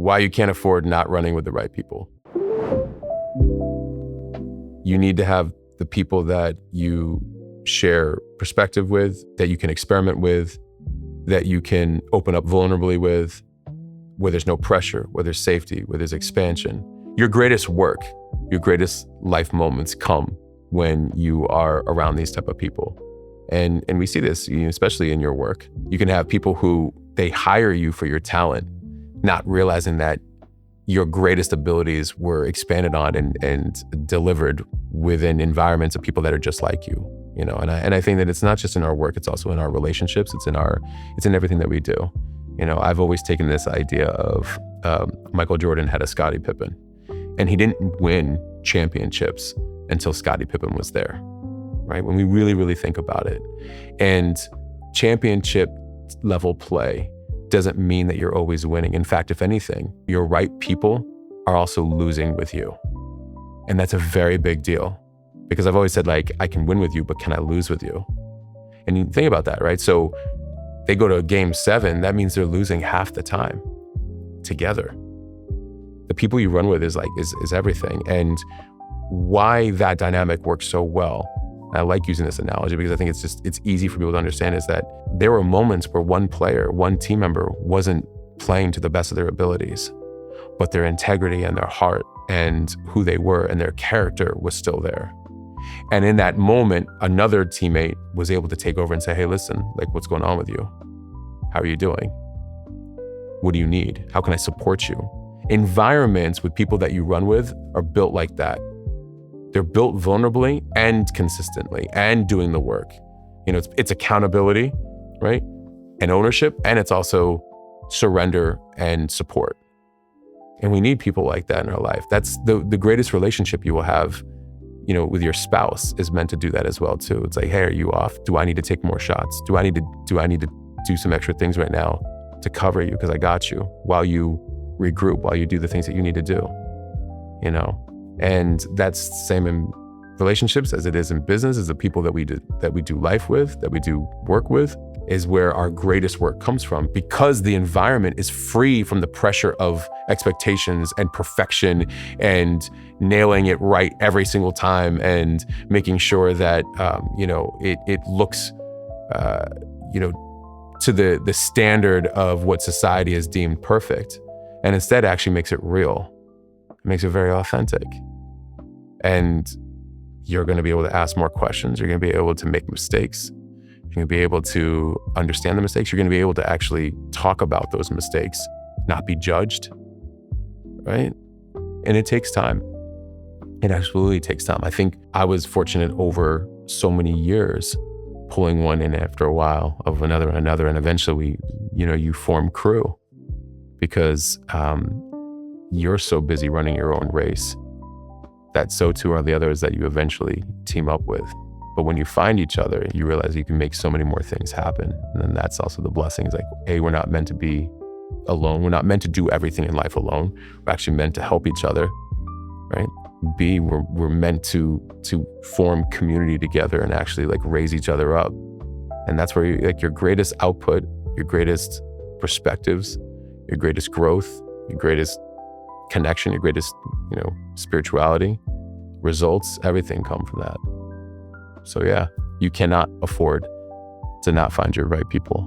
why you can't afford not running with the right people. You need to have the people that you share perspective with, that you can experiment with, that you can open up vulnerably with, where there's no pressure, where there's safety, where there's expansion. Your greatest work, your greatest life moments come when you are around these type of people. And we see this, especially in your work. You can have people who they hire you for your talent, not realizing that your greatest abilities were expanded on and delivered within environments of people that are just like you. And I think that it's not just in our work, it's also in our relationships, it's in everything that we do. I've always taken this idea of Michael Jordan had a Scottie Pippen, and he didn't win championships until Scottie Pippen was there, right? When we really, really think about it. And championship level play doesn't mean that you're always winning. In fact, if anything, your right people are also losing with you. And that's a very big deal, because I've always said, like, I can win with you, but can I lose with you? And you think about that, right? So they go to game 7, that means they're losing half the time together. The people you run with is everything. And why that dynamic works so well, I like using this analogy because I think it's easy for people to understand, is that there were moments where one player, one team member wasn't playing to the best of their abilities, but their integrity and their heart and who they were and their character was still there. And in that moment, another teammate was able to take over and say, hey, listen, like, what's going on with you? How are you doing? What do you need? How can I support you? Environments with people that you run with are built like that. They're built vulnerably and consistently and doing the work. It's accountability, right? And ownership, and it's also surrender and support. And we need people like that in our life. That's the greatest relationship you will have, with your spouse, is meant to do that as well too. It's like, hey, are you off? Do I need to take more shots? Do I need to do some extra things right now to cover you, because I got you, while you regroup, while you do the things that you need to do, And that's the same in relationships as it is in business, as the people that we do life with, that we do work with, is where our greatest work comes from, because the environment is free from the pressure of expectations and perfection and nailing it right every single time and making sure that, it looks, to the standard of what society has deemed perfect. And instead actually makes it real. It makes it very authentic. And you're going to be able to ask more questions. You're going to be able to make mistakes. You're going to be able to understand the mistakes. You're going to be able to actually talk about those mistakes, not be judged, right? And it takes time. It absolutely takes time. I think I was fortunate over so many years, pulling one in after a while of another and another. And eventually you form crew, because you're so busy running your own race that so too are the others that you eventually team up with. But when you find each other, you realize you can make so many more things happen. And then that's also the blessing. It's like, A, we're not meant to be alone. We're not meant to do everything in life alone. We're actually meant to help each other, right? B, we're meant to form community together and actually like raise each other up. And that's where your greatest output, your greatest perspectives, your greatest growth, your greatest connection, your greatest, spirituality, results, everything come from that. So yeah, you cannot afford to not find your right people.